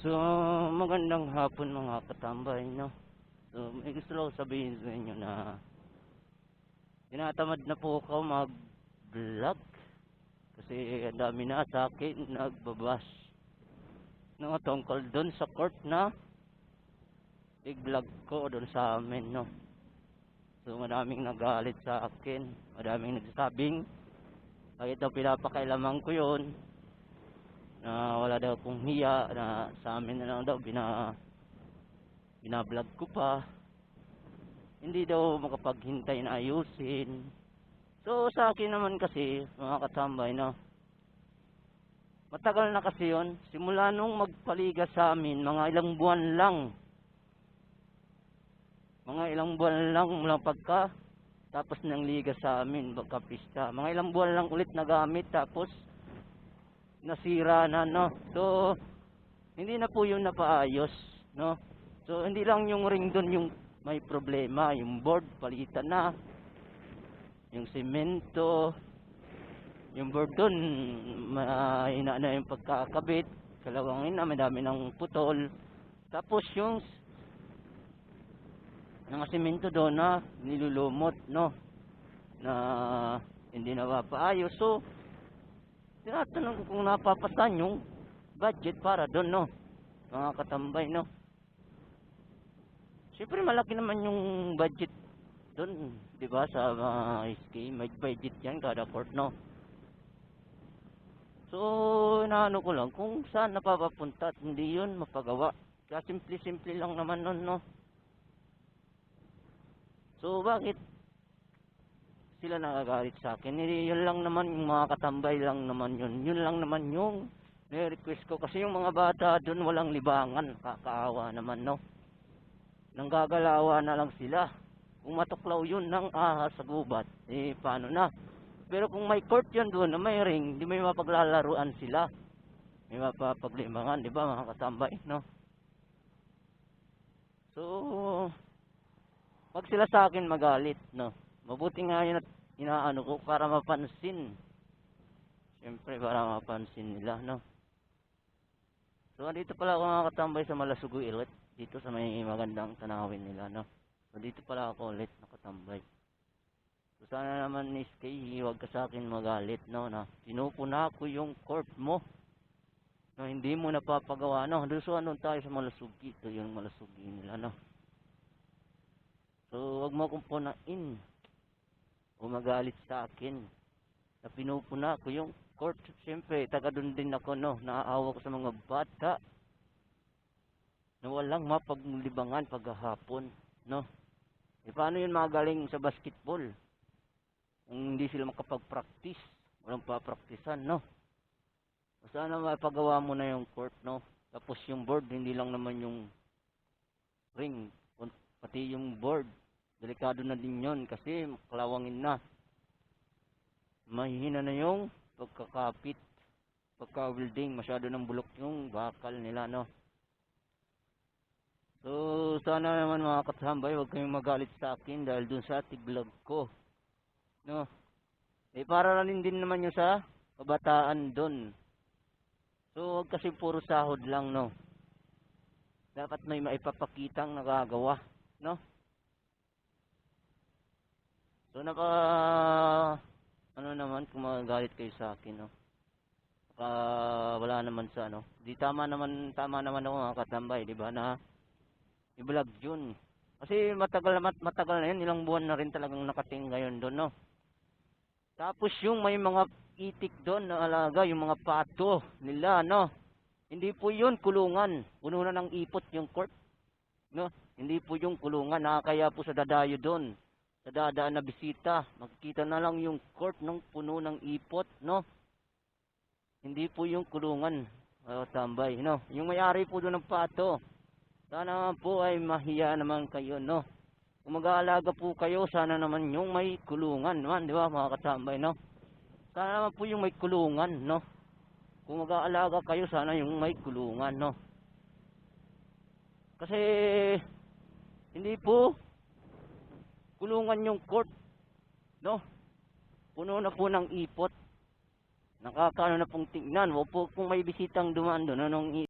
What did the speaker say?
So, magandang hapon mga katambay, no? So, may gusto lang sabihin sa inyo na tinatamad na po ako mag-vlog kasi ang dami na sa akin nagbabash no, tungkol doon sa court na i-vlog ko doon sa amin, no? So, maraming nagalit sa akin, maraming nagsasabing kahit daw pinapakailaman ko yun na wala daw akong hiya, na sa amin na lang daw binablog ko pa, hindi daw makapaghintay na ayusin. So sa akin naman kasi mga katambay, no, matagal na kasi yon, simula nung magpaliga sa amin, mga ilang buwan lang mula pagka tapos ng liga sa amin, pagkapista, mga ilang buwan lang ulit nagamit tapos nasira na, no. So hindi na po yun napaayos, no. So hindi lang yung ring doon yung may problema, yung board palitan na, yung semento, yung board doon mahina na yung pagkakabit, kalawangin na, madami ng putol. Tapos yung mga semento doon na nilulumot, no, na hindi na mapaayos. So tinatanong ko kung napapasan yung budget para doon, no, mga katambay, no. Siyempre malaki naman yung budget doon, di ba, sa mga SK, may budget yan kada court, no. So inaano ko lang kung saan napapapunta at hindi yun mapagawa. Kaya simple lang naman nun, no. So bakit sila nakagalit sa akin? Yun lang naman, yung mga katambay lang naman yun. Yun lang naman yung request ko. Kasi yung mga bata doon walang libangan. Kakaawa naman, no. Nanggagalawa na lang sila. Kung matuklaw yun ng ahas sa gubat, eh paano na? Pero kung may court yun doon na may ring, di may mapaglalaruan sila. May mapapaglibangan, di ba mga katambay, no? So wag sila sa akin magalit, no. Mabuti nga yun at inaano ko para mapansin. Siyempre para mapansin nila, no. So dito pala ako mga katambay sa Malasugo ulit, dito sa may magandang tanawin nila, no. So dito pala ako ulit nakatambay. So sana naman ni SK, huwag ka sa akin magalit, no, na pinupuna ko yung court mo, no, hindi mo napapagawa, no. Doon so ano tayo sa Malasugi, ito yung Malasugi nila, no. So huwag mo akong punain o magalit sa akin na pinupuna ko yung court. Siyempre taga doon din ako, no, naaawa ko sa mga bata na walang mapaglibangan paghahapon, no. E paano yun magaling sa basketball kung hindi sila makapag-practice, walang papraktisan, no. Sana mapagawa mo na yung court, no. Tapos yung board, hindi lang naman yung ring, pati yung board delikado na din yun kasi kalawangin na, mahihina na yung pagkakapit, pagka-welding, masyado ng bulok yung bakal nila, no. So sana naman mga katambay, huwag kayong magalit sa akin dahil dun sa tig-vlog ko, no. Eh para rin din naman yun sa kabataan dun. So huwag kasi puro sahod lang, no. Dapat may maipapakitang nagagawa, no. So ano naman kung magagalit kayo sa akin, no. Wala naman sa ano. Di tama naman ako mga katambay, di ba, na i-vlog yun. Kasi matagal na yun, ilang buwan na rin talagang nakating ngayon doon, no. Tapos yung may mga itik doon na alaga, yung mga pato nila, no. Hindi po yun kulungan. Puno na ng ipot yung court, no. Hindi po yung kulungan, nakakaya po sa dadayo doon. Sa dadaan na bisita, makikita na lang yung court ng puno ng ipot, no. Hindi po yung kulungan, tambay, no. Yung may-ari po doon ng pato, sana po ay mahiya naman kayo, no. Kung mag-aalaga po kayo, sana naman yung may kulungan naman, di ba mga katambay, no. Sana naman po yung may kulungan, no. Kung mag-aalaga kayo, sana yung may kulungan, no. Kasi hindi po kulungan yung court, no. Puno na po ng ipot. Nakakaano na pong tingnan. Kung may bisitang dumaan doon, anong